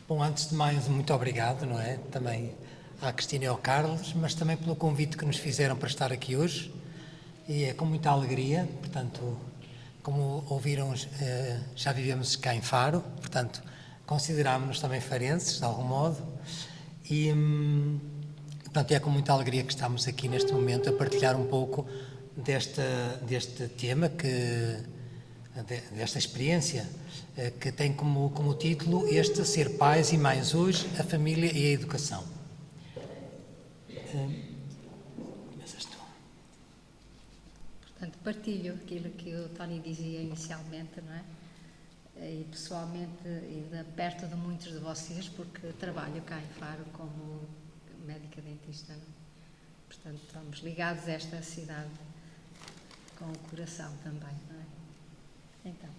Bom, antes de mais, muito obrigado, não é? Também à Cristina e ao Carlos, mas também pelo convite que nos fizeram para estar aqui hoje. E é com muita alegria, portanto, como ouviram, já vivemos cá em Faro, portanto, considerámos-nos também farenses, de algum modo. E, portanto, é com muita alegria que estamos aqui neste momento a partilhar um pouco deste tema, desta experiência, que tem como título este Ser Pais e Mães Hoje, a Família e a Educação. Portanto, partilho aquilo que o Tony dizia inicialmente, não é? E pessoalmente, ainda perto de muitos de vocês, porque trabalho cá em Faro como médica dentista, não é? Portanto, estamos ligados a esta cidade com o coração também, não é? Então,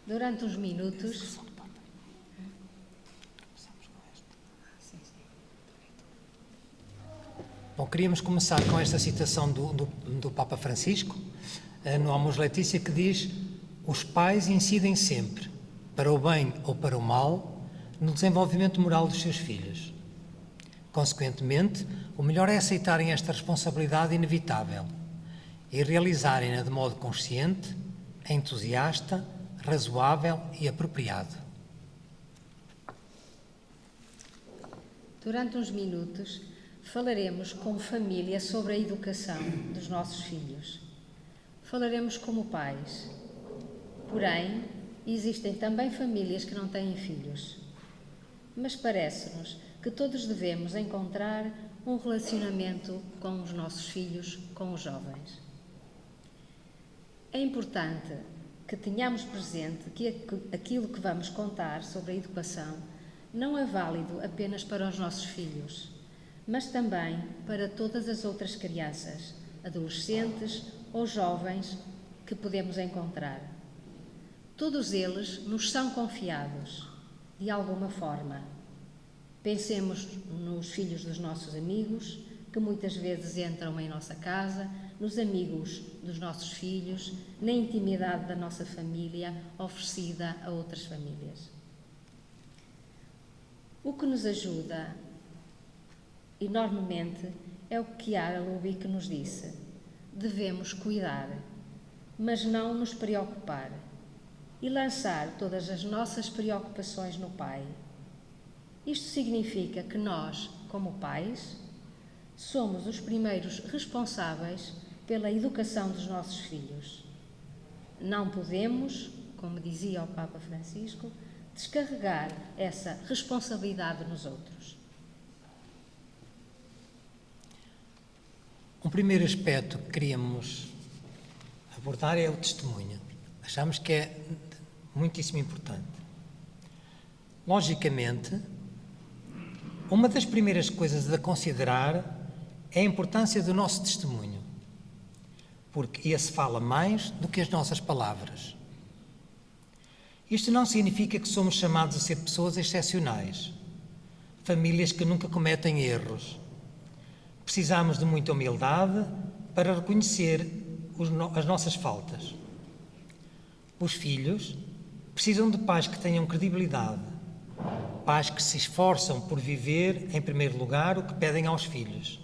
durante uns minutos... Bom, queríamos começar com esta citação do Papa Francisco, no Amoris Laetitia, que diz: os pais incidem sempre, para o bem ou para o mal, no desenvolvimento moral dos seus filhos. Consequentemente, o melhor é aceitarem esta responsabilidade inevitável e realizarem-na de modo consciente, entusiasta, razoável e apropriado. Durante uns minutos, falaremos como família sobre a educação dos nossos filhos. Falaremos como pais. Porém, existem também famílias que não têm filhos. Mas parece-nos que todos devemos encontrar um relacionamento com os nossos filhos, com os jovens. É importante que tenhamos presente que aquilo que vamos contar sobre a educação não é válido apenas para os nossos filhos, mas também para todas as outras crianças, adolescentes ou jovens que podemos encontrar. Todos eles nos são confiados, de alguma forma. Pensemos nos filhos dos nossos amigos, que muitas vezes entram em nossa casa, nos amigos dos nossos filhos, na intimidade da nossa família oferecida a outras famílias. O que nos ajuda enormemente é o que Chiara Lubich nos disse: devemos cuidar, mas não nos preocupar, e lançar todas as nossas preocupações no Pai. Isto significa que nós, como pais, somos os primeiros responsáveis pela educação dos nossos filhos. Não podemos, como dizia o Papa Francisco, descarregar essa responsabilidade nos outros. Um primeiro aspecto que queríamos abordar é o testemunho. Achamos que é muitíssimo importante. Logicamente, uma das primeiras coisas a considerar é a importância do nosso testemunho, porque esse fala mais do que as nossas palavras. Isto não significa que somos chamados a ser pessoas excepcionais, famílias que nunca cometem erros. Precisamos de muita humildade para reconhecer as nossas faltas. Os filhos precisam de pais que tenham credibilidade, pais que se esforçam por viver, em primeiro lugar, o que pedem aos filhos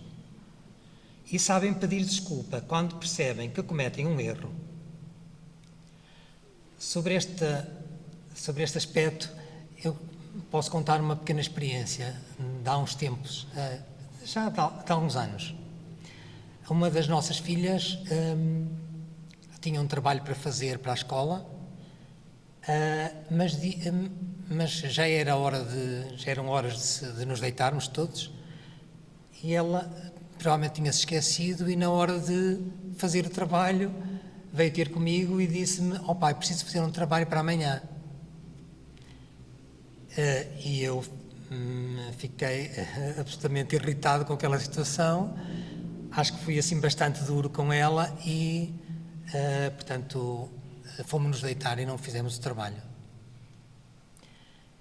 e sabem pedir desculpa quando percebem que cometem um erro. Sobre este aspecto, eu posso contar uma pequena experiência de há uns tempos, já de há alguns anos. Uma das nossas filhas tinha um trabalho para fazer para a escola, mas já eram horas de nos deitarmos todos, e ela provavelmente tinha-se esquecido, e na hora de fazer o trabalho veio ter comigo e disse-me: "Oh pai, preciso fazer um trabalho para amanhã." E eu fiquei absolutamente irritado com aquela situação. Acho que fui assim bastante duro com ela e, portanto, fomos-nos deitar e não fizemos o trabalho.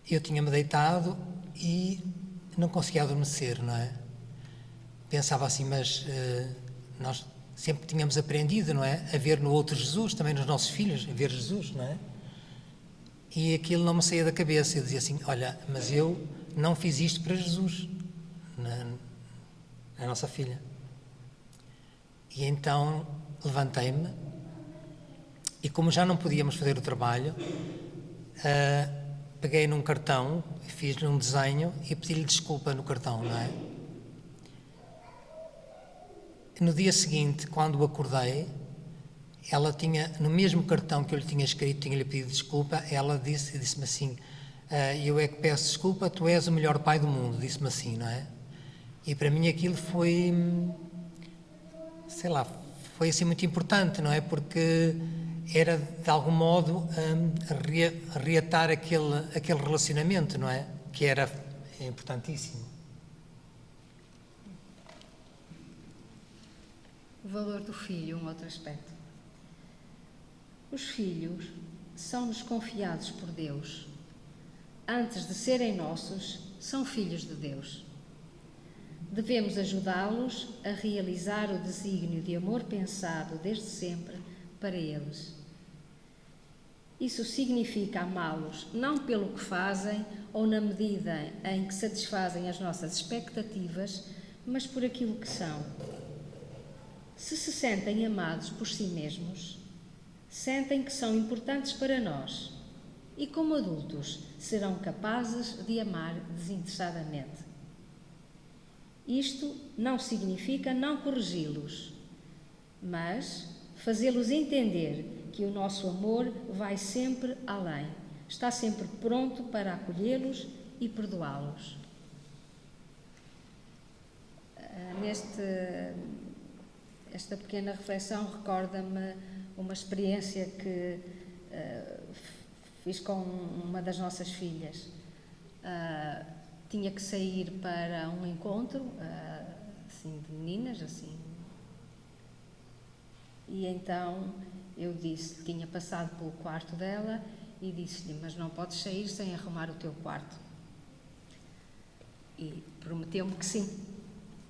Eu tinha-me deitado e não conseguia adormecer, não é? Pensava assim, mas nós sempre tínhamos aprendido, não é? A ver no outro Jesus, também nos nossos filhos, a ver Jesus, não é? E aquilo não me saía da cabeça. Eu dizia assim, olha, mas eu não fiz isto para Jesus, a nossa filha. E então levantei-me e, como já não podíamos fazer o trabalho, peguei num cartão, fiz-lhe um desenho e pedi-lhe desculpa no cartão, não é? No dia seguinte, quando acordei, ela tinha, no mesmo cartão que eu lhe tinha escrito, tinha-lhe pedido desculpa, ela disse-me assim, eu é que peço desculpa, tu és o melhor pai do mundo, disse-me assim, não é? E para mim aquilo foi, sei lá, foi assim muito importante, não é? Porque era, de algum modo, reatar aquele relacionamento, não é? Que era importantíssimo. O valor do filho, um outro aspecto. Os filhos são-nos confiados por Deus. Antes de serem nossos, são filhos de Deus. Devemos ajudá-los a realizar o desígnio de amor pensado desde sempre para eles. Isso significa amá-los não pelo que fazem ou na medida em que satisfazem as nossas expectativas, mas por aquilo que são. Se se sentem amados por si mesmos, sentem que são importantes para nós e, como adultos, serão capazes de amar desinteressadamente. Isto não significa não corrigi-los, mas fazê-los entender que o nosso amor vai sempre além, está sempre pronto para acolhê-los e perdoá-los. Esta pequena reflexão recorda-me uma experiência que fiz com uma das nossas filhas. Tinha que sair para um encontro, assim, de meninas, assim. E então eu disse, tinha passado pelo quarto dela e disse-lhe, mas não podes sair sem arrumar o teu quarto. E prometeu-me que sim.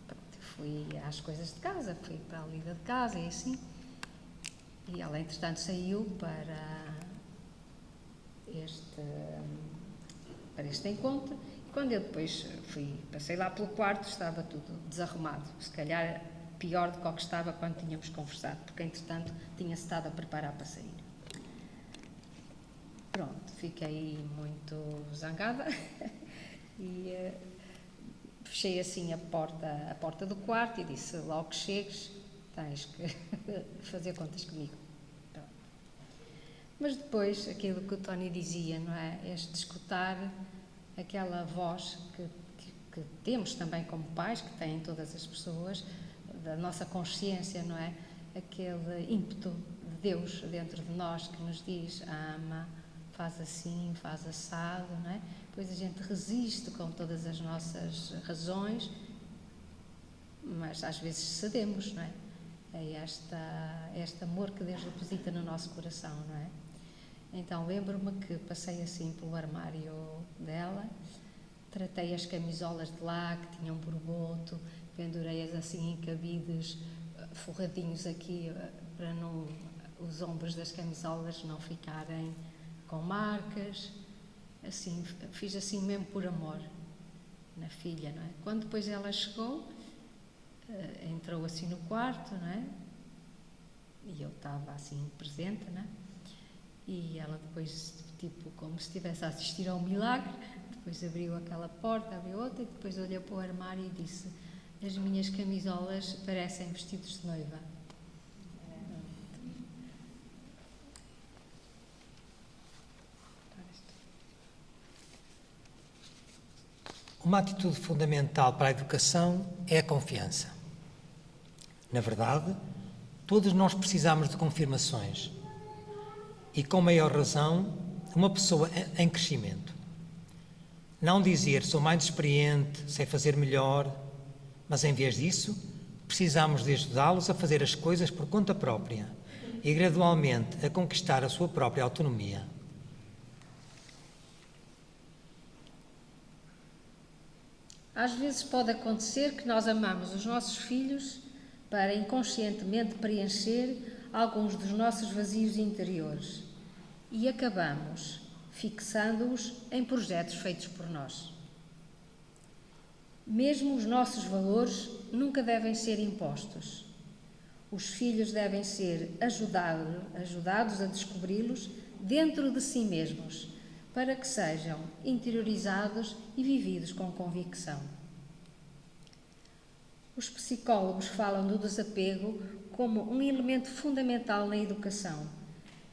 Pronto, fui às coisas de casa, fui para a lida de casa e assim. E ela, entretanto, saiu para este encontro. E quando eu depois passei lá pelo quarto, estava tudo desarrumado. Se calhar pior do que o que estava quando tínhamos conversado, porque, entretanto, tinha-se estado a preparar para sair. Pronto, fiquei muito zangada e fechei assim a porta do quarto e disse, logo que chegues, tens que fazer contas comigo. Pronto. Mas depois, aquilo que o Tony dizia, não é? Este escutar aquela voz que temos também como pais, que têm todas as pessoas, da nossa consciência, não é? Aquele ímpeto de Deus dentro de nós que nos diz, ama, faz assim, faz assado, não é? Depois a gente resiste com todas as nossas razões, mas às vezes cedemos, não é? É este amor que Deus deposita no nosso coração, não é? Então lembro-me que passei assim pelo armário dela, tratei as camisolas de lá que tinham borboto, pendurei-as assim em cabides forradinhos aqui para não, os ombros das camisolas não ficarem com marcas, assim, fiz assim mesmo por amor na filha, não é? Quando depois ela chegou, entrou assim no quarto, não é? E eu estava assim presente, não é? E ela depois, tipo, como se estivesse a assistir a um milagre, depois abriu aquela porta, abriu outra, e depois olhou para o armário e disse, as minhas camisolas parecem vestidos de noiva. Uma atitude fundamental para a educação é a confiança. Na verdade, todos nós precisamos de confirmações. E com maior razão, uma pessoa em crescimento. Não dizer, sou mais experiente, sei fazer melhor, mas em vez disso, precisamos de ajudá-los a fazer as coisas por conta própria e gradualmente a conquistar a sua própria autonomia. Às vezes pode acontecer que nós amamos os nossos filhos para inconscientemente preencher alguns dos nossos vazios interiores e acabamos fixando-os em projetos feitos por nós. Mesmo os nossos valores nunca devem ser impostos. Os filhos devem ser ajudados a descobri-los dentro de si mesmos, para que sejam interiorizados e vividos com convicção. Os psicólogos falam do desapego como um elemento fundamental na educação,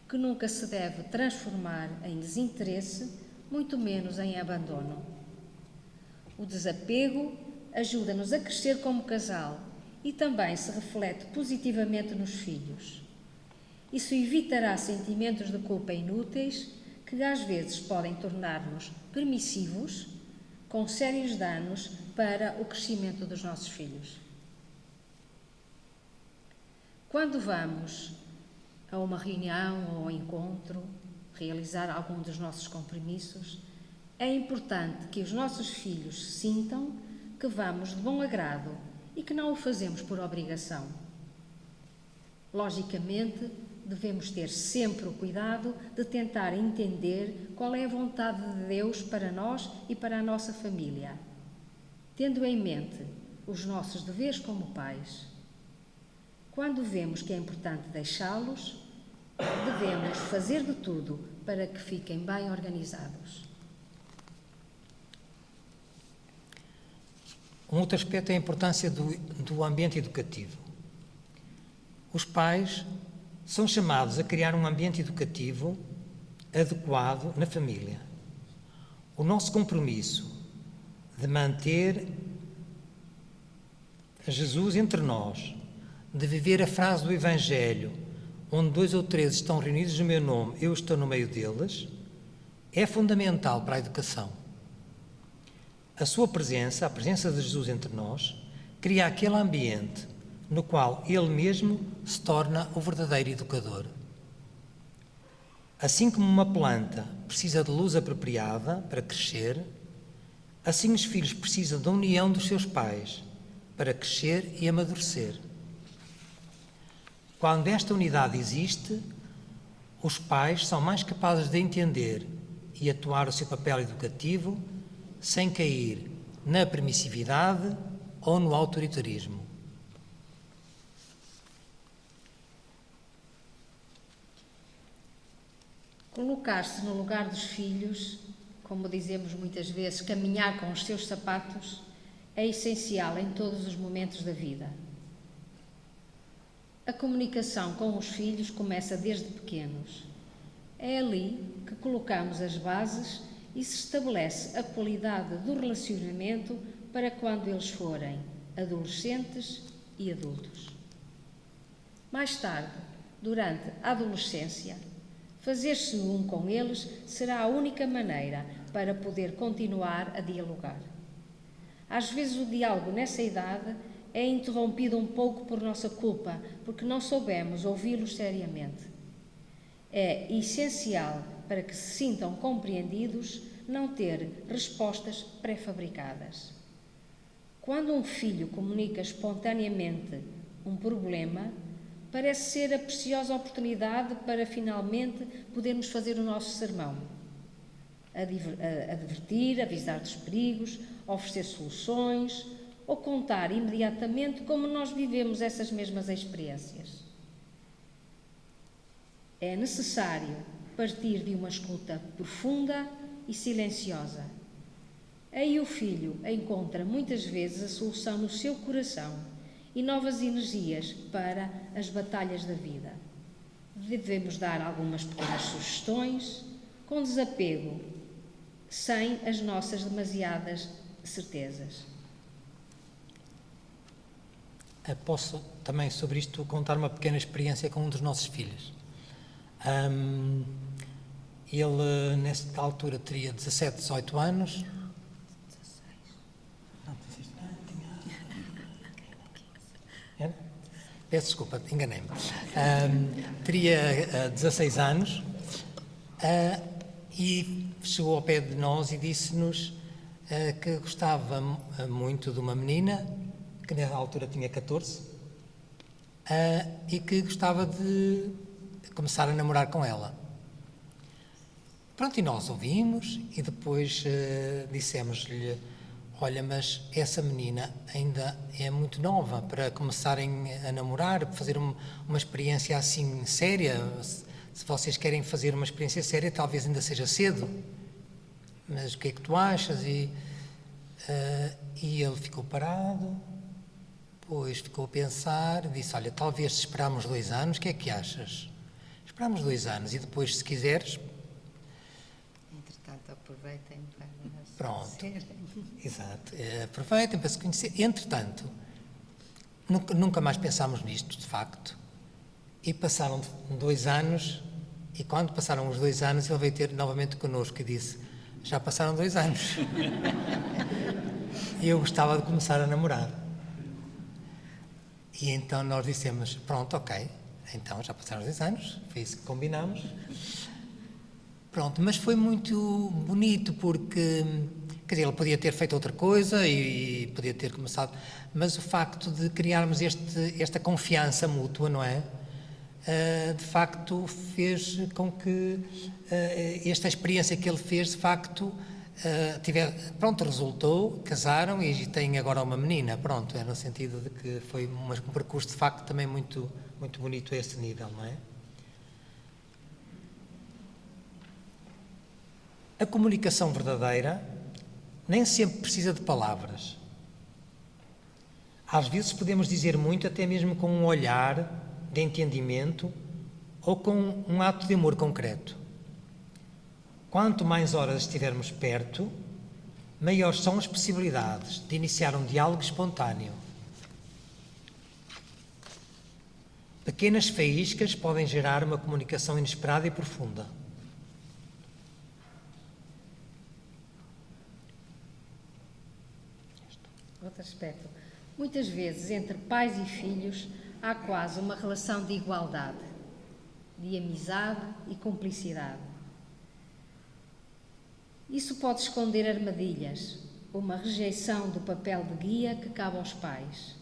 que nunca se deve transformar em desinteresse, muito menos em abandono. O desapego ajuda-nos a crescer como casal e também se reflete positivamente nos filhos. Isso evitará sentimentos de culpa inúteis que às vezes podem tornar-nos permissivos, com sérios danos para o crescimento dos nossos filhos. Quando vamos a uma reunião ou a um encontro, realizar algum dos nossos compromissos, é importante que os nossos filhos sintam que vamos de bom agrado e que não o fazemos por obrigação. Logicamente, devemos ter sempre o cuidado de tentar entender qual é a vontade de Deus para nós e para a nossa família, tendo em mente os nossos deveres como pais. Quando vemos que é importante deixá-los, devemos fazer de tudo para que fiquem bem organizados. Um outro aspecto é a importância do ambiente educativo. Os pais são chamados a criar um ambiente educativo adequado na família. O nosso compromisso de manter Jesus entre nós, de viver a frase do Evangelho, onde 2 ou 3 estão reunidos no meu nome, eu estou no meio deles, é fundamental para a educação. A sua presença, a presença de Jesus entre nós, cria aquele ambiente no qual ele mesmo se torna o verdadeiro educador. Assim como uma planta precisa de luz apropriada para crescer, assim os filhos precisam da união dos seus pais para crescer e amadurecer. Quando esta unidade existe, os pais são mais capazes de entender e atuar o seu papel educativo sem cair na permissividade ou no autoritarismo. Colocar-se no lugar dos filhos, como dizemos muitas vezes, caminhar com os seus sapatos, é essencial em todos os momentos da vida. A comunicação com os filhos começa desde pequenos. É ali que colocamos as bases e se estabelece a qualidade do relacionamento para quando eles forem adolescentes e adultos. Mais tarde, durante a adolescência, fazer-se um com eles será a única maneira para poder continuar a dialogar. Às vezes o diálogo nessa idade é interrompido um pouco por nossa culpa, porque não soubemos ouvi-los seriamente. É essencial para que se sintam compreendidos não ter respostas pré-fabricadas. Quando um filho comunica espontaneamente um problema, parece ser a preciosa oportunidade para finalmente podermos fazer o nosso sermão. Advertir, avisar dos perigos, oferecer soluções ou contar imediatamente como nós vivemos essas mesmas experiências. É necessário partir de uma escuta profunda e silenciosa. Aí o filho encontra muitas vezes a solução no seu coração e novas energias para as batalhas da vida. Devemos dar algumas pequenas sugestões, com desapego, sem as nossas demasiadas certezas. Posso também, sobre isto, contar uma pequena experiência com um dos nossos filhos. Ele, nesta altura, teria 17, 18 anos. Peço desculpa, enganei-me. Teria 16 anos e chegou ao pé de nós e disse-nos que gostava muito de uma menina, que nessa altura tinha 14, e que gostava de começar a namorar com ela. Pronto, e nós ouvimos e depois dissemos-lhe: olha, mas essa menina ainda é muito nova para começarem a namorar, para fazer uma experiência assim séria. Se vocês querem fazer uma experiência séria, talvez ainda seja cedo. Mas o que é que tu achas? E ele ficou parado, depois ficou a pensar, disse: olha, talvez se esperarmos 2 anos, o que é que achas? Esperamos 2 anos e depois, se quiseres... Entretanto, aproveitem para se Pronto, conhecerem. Exato, aproveitem para se conhecer. Entretanto, nunca mais pensámos nisto, de facto, e passaram 2 anos, e quando passaram os 2 anos, ele veio ter novamente connosco e disse: já passaram 2 anos. E eu gostava de começar a namorar. E então nós dissemos: pronto, ok, então já passaram 2 anos, foi isso que combinámos. Pronto, mas foi muito bonito porque, quer dizer, ele podia ter feito outra coisa e podia ter começado, mas o facto de criarmos esta confiança mútua, não é? De facto fez com que esta experiência que ele fez, de facto, resultou, casaram e têm agora uma menina. Pronto, é no sentido de que foi um percurso, de facto, também muito, muito bonito a esse nível, não é? A comunicação verdadeira nem sempre precisa de palavras. Às vezes podemos dizer muito, até mesmo com um olhar de entendimento ou com um ato de amor concreto. Quanto mais horas estivermos perto, maiores são as possibilidades de iniciar um diálogo espontâneo. Pequenas faíscas podem gerar uma comunicação inesperada e profunda. Outro aspecto. Muitas vezes, entre pais e filhos, há quase uma relação de igualdade, de amizade e cumplicidade. Isso pode esconder armadilhas, uma rejeição do papel de guia que cabe aos pais,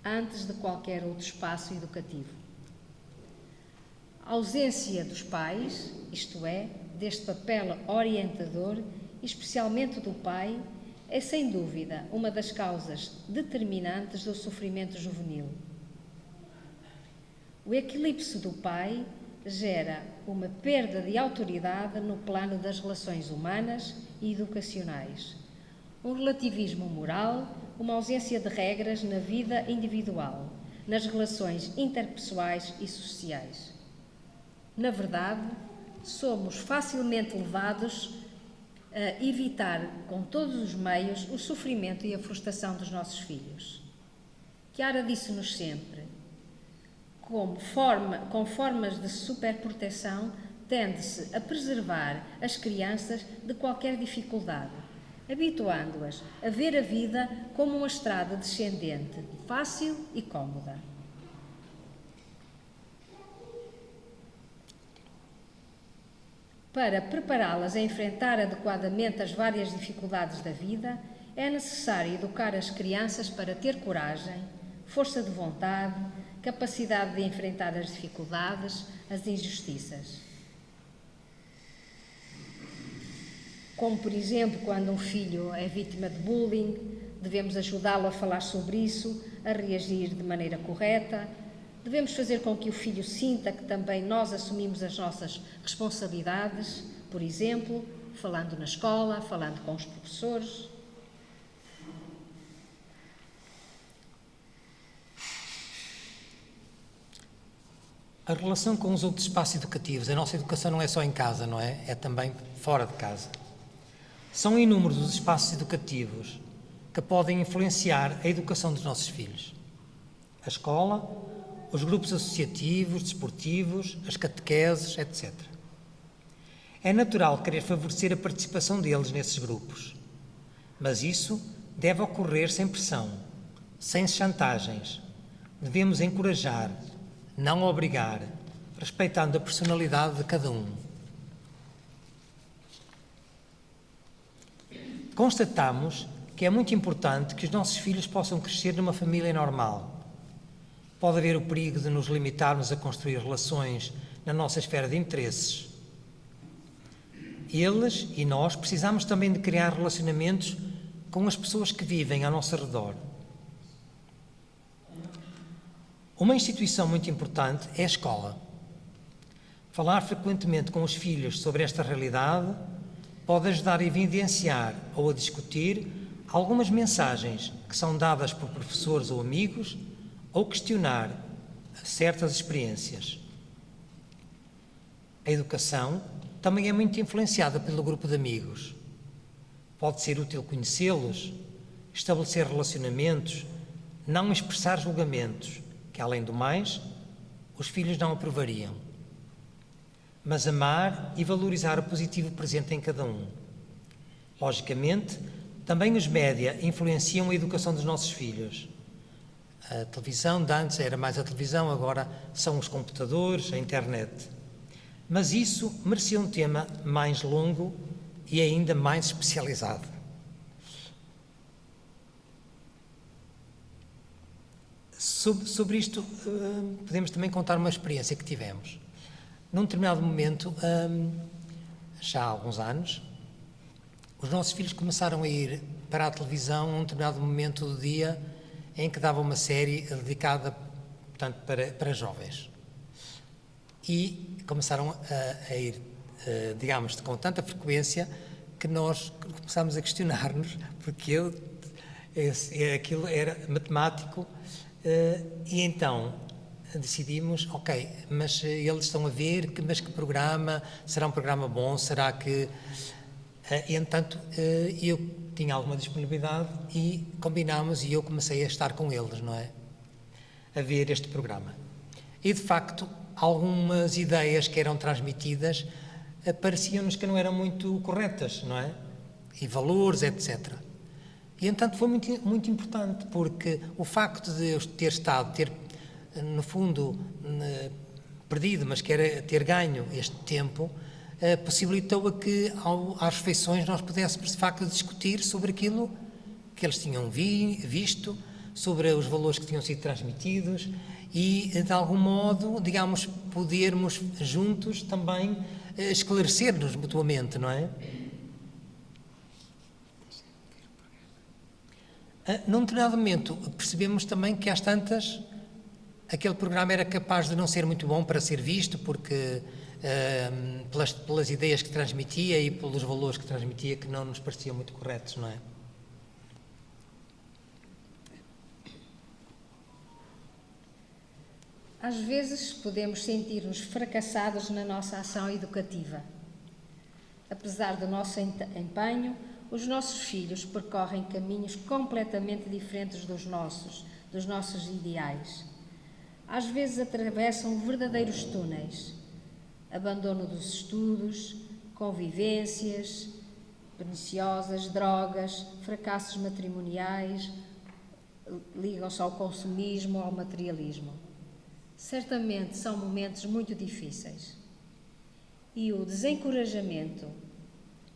antes de qualquer outro espaço educativo. A ausência dos pais, isto é, deste papel orientador, especialmente do pai, é sem dúvida uma das causas determinantes do sofrimento juvenil. O eclipse do pai gera uma perda de autoridade no plano das relações humanas e educacionais, um relativismo moral, uma ausência de regras na vida individual, nas relações interpessoais e sociais. Na verdade, somos facilmente levados a evitar com todos os meios o sofrimento e a frustração dos nossos filhos. Chiara disse-nos sempre: com formas de superproteção, tende-se a preservar as crianças de qualquer dificuldade, habituando-as a ver a vida como uma estrada descendente, fácil e cómoda. Para prepará-las a enfrentar adequadamente as várias dificuldades da vida, é necessário educar as crianças para ter coragem, força de vontade, capacidade de enfrentar as dificuldades, as injustiças. Como, por exemplo, quando um filho é vítima de bullying, devemos ajudá-lo a falar sobre isso, a reagir de maneira correta. Devemos fazer com que o filho sinta que também nós assumimos as nossas responsabilidades, por exemplo, falando na escola, falando com os professores. A relação com os outros espaços educativos. A nossa educação não é só em casa, não é? É também fora de casa. São inúmeros os espaços educativos que podem influenciar a educação dos nossos filhos. A escola, os grupos associativos, desportivos, as catequeses, etc. É natural querer favorecer a participação deles nesses grupos, mas isso deve ocorrer sem pressão, sem chantagens. Devemos encorajar, não obrigar, respeitando a personalidade de cada um. Constatamos que é muito importante que os nossos filhos possam crescer numa família normal. Pode haver o perigo de nos limitarmos a construir relações na nossa esfera de interesses. eles e nós precisamos também de criar relacionamentos com as pessoas que vivem ao nosso redor. Uma instituição muito importante é a escola. Falar frequentemente com os filhos sobre esta realidade pode ajudar a evidenciar ou a discutir algumas mensagens que são dadas por professores ou amigos ou questionar certas experiências. A educação também é muito influenciada pelo grupo de amigos. Pode ser útil conhecê-los, estabelecer relacionamentos, não expressar julgamentos, que além do mais, os filhos não aprovariam. Mas amar e valorizar o positivo presente em cada um. Logicamente, também os média influenciam a educação dos nossos filhos. A televisão, de antes era mais a televisão, agora são os computadores, a internet. Mas isso merecia um tema mais longo e ainda mais especializado. Sobre isto, podemos também contar uma experiência que tivemos. Num determinado momento, já há alguns anos, os nossos filhos começaram a ir para a televisão num determinado momento do dia em que dava uma série dedicada, portanto, para jovens. E começaram a ir, digamos, com tanta frequência que nós começámos a questionar-nos, porque aquilo era matemático, e então decidimos, ok, mas eles estão a ver, mas que programa, será um programa bom, será que... E, entanto, eu tinha alguma disponibilidade e combinámos e eu comecei a estar com eles, não é? A ver este programa. E, de facto, algumas ideias que eram transmitidas pareciam-nos que não eram muito corretas, não é? E valores, etc. E, entanto, foi muito importante, porque o facto de eu ter no fundo, perdido, mas que era ter ganho este tempo, possibilitou a que, às refeições, nós pudéssemos, de facto, discutir sobre aquilo que eles tinham visto, sobre os valores que tinham sido transmitidos e, de algum modo, digamos, podermos juntos também esclarecer-nos mutuamente, não é? Num determinado momento, percebemos também que, às tantas, aquele programa era capaz de não ser muito bom para ser visto, porque pelas ideias que transmitia e pelos valores que transmitia, que não nos pareciam muito corretos, não é? Às vezes podemos sentir-nos fracassados na nossa ação educativa. Apesar do nosso empenho, os nossos filhos percorrem caminhos completamente diferentes dos nossos ideais. Às vezes atravessam verdadeiros túneis. Abandono dos estudos, convivências perniciosas, drogas, fracassos matrimoniais, ligam-se ao consumismo, ao materialismo. Certamente são momentos muito difíceis. E o desencorajamento,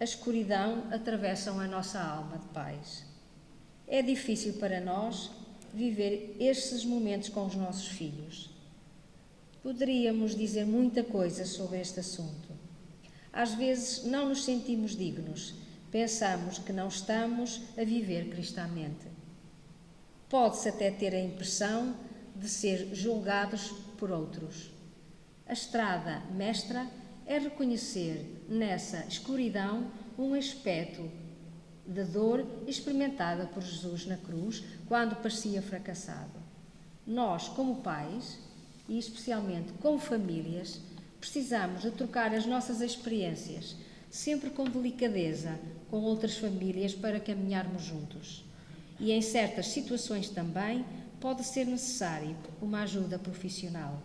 a escuridão atravessam a nossa alma de pais. É difícil para nós viver estes momentos com os nossos filhos. Poderíamos dizer muita coisa sobre este assunto. Às vezes não nos sentimos dignos, pensamos que não estamos a viver cristamente. Pode-se até ter a impressão de ser julgados por outros. A estrada mestra é reconhecer nessa escuridão um aspecto de dor experimentada por Jesus na cruz, quando parecia fracassado. Nós, como pais, e especialmente como famílias, precisamos de trocar as nossas experiências, sempre com delicadeza, com outras famílias para caminharmos juntos. E em certas situações também pode ser necessário uma ajuda profissional.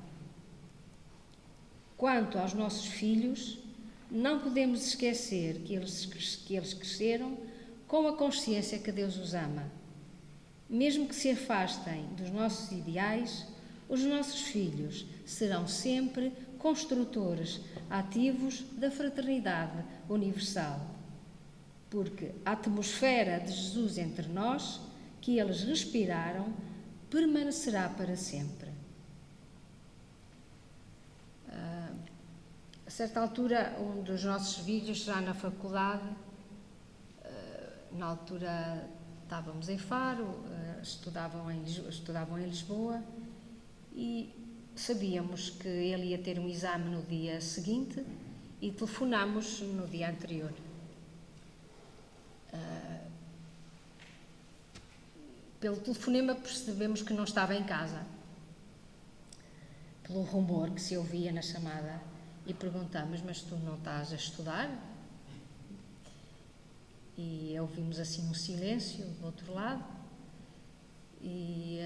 Quanto aos nossos filhos, não podemos esquecer que eles cresceram com a consciência que Deus os ama. Mesmo que se afastem dos nossos ideais, os nossos filhos serão sempre construtores ativos da fraternidade universal, porque a atmosfera de Jesus entre nós, que eles respiraram, permanecerá para sempre. A certa altura, um dos nossos filhos, já na faculdade, na altura estávamos em Faro, estudavam em Lisboa, e sabíamos que ele ia ter um exame no dia seguinte e telefonámos no dia anterior. Pelo telefonema percebemos que não estava em casa, pelo rumor que se ouvia na chamada, e perguntamos: mas tu não estás a estudar? E ouvimos assim um silêncio do outro lado, e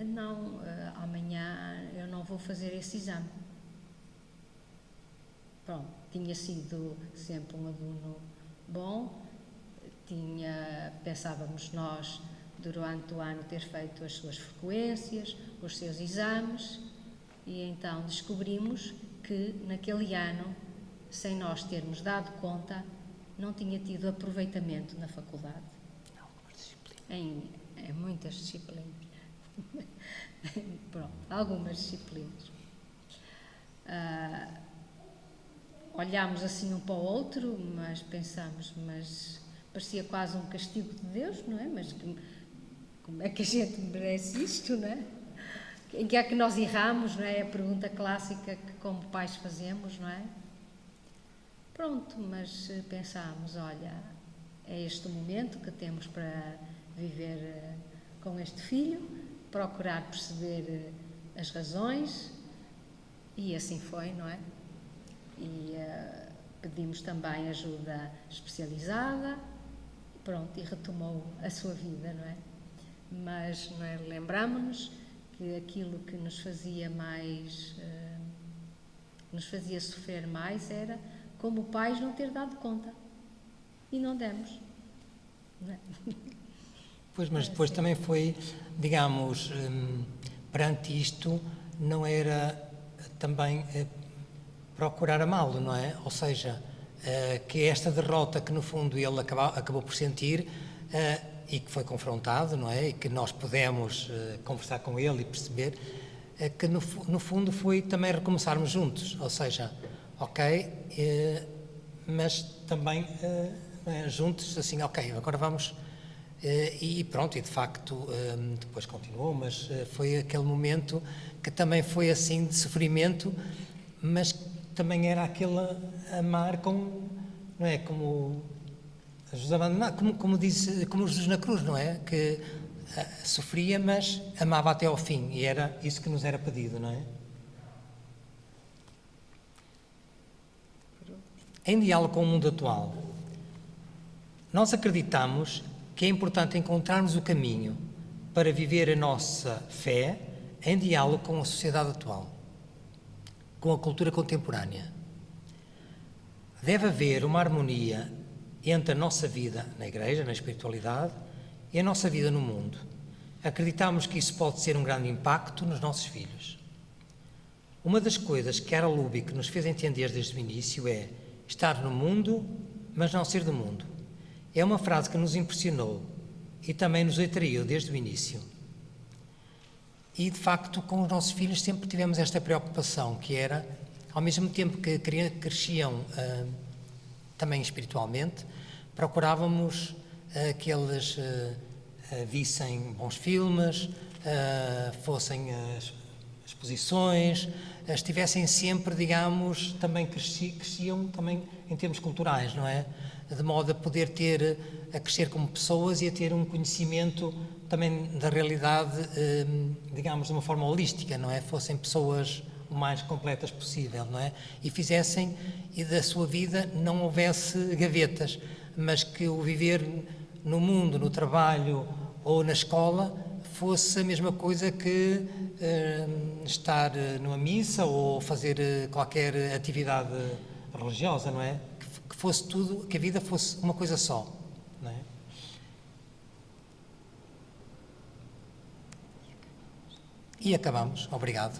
não, amanhã eu não vou fazer esse exame. Pronto, tinha sido sempre um aluno bom, pensávamos nós, durante o ano, ter feito as suas frequências, os seus exames, e então descobrimos que naquele ano, sem nós termos dado conta, não tinha tido aproveitamento na faculdade. Em muitas disciplinas. Pronto, algumas disciplinas. Olhámos assim um para o outro, mas pensamos, mas parecia quase um castigo de Deus, não é? Mas como é que a gente merece isto, não é? Em que é que nós erramos, não é? É a pergunta clássica que como pais fazemos, não é? Pronto, mas pensámos, olha, é este o momento que temos para viver com este filho, procurar perceber as razões, e assim foi, não é? E pedimos também ajuda especializada, pronto, e retomou a sua vida, não é? Mas não é, lembramos-nos que aquilo que nos fazia sofrer mais era, como pais, não ter dado conta. E não demos. Não é? Pois, mas depois também foi, digamos, perante isto, não era também procurar amá-lo, não é? Ou seja, que esta derrota que no fundo ele acabou por sentir, e que foi confrontado, não é? E que nós pudemos conversar com ele e perceber que no fundo foi também recomeçarmos juntos, ou seja, ok, mas também juntos, assim, ok, agora vamos, e pronto, e de facto depois continuou, mas foi aquele momento que também foi assim de sofrimento, mas também era aquele amar com, não é, como Jesus abandonar, como Jesus na cruz, não é? Que sofria, mas amava até ao fim, e era isso que nos era pedido, não é? Em diálogo com o mundo atual, nós acreditamos que é importante encontrarmos o caminho para viver a nossa fé em diálogo com a sociedade atual, com a cultura contemporânea. Deve haver uma harmonia entre a nossa vida na Igreja, na espiritualidade, e a nossa vida no mundo. Acreditamos que isso pode ter um grande impacto nos nossos filhos. Uma das coisas que Carol Lubick nos fez entender desde o início é estar no mundo, mas não ser do mundo. É uma frase que nos impressionou e também nos atraiu desde o início. E, de facto, com os nossos filhos sempre tivemos esta preocupação, que era, ao mesmo tempo que cresciam também espiritualmente, procurávamos que eles vissem bons filmes, fossem às exposições, estivessem sempre, digamos, também cresciam também em termos culturais, não é? De modo a poder a crescer como pessoas e a ter um conhecimento também da realidade, digamos, de uma forma holística, não é? Fossem pessoas o mais completas possível, não é? E fizessem, e da sua vida não houvesse gavetas, mas que o viver no mundo, no trabalho ou na escola fosse a mesma coisa que estar numa missa ou fazer qualquer atividade religiosa, não é? Que fosse tudo, que a vida fosse uma coisa só, não é? E acabamos. Obrigado.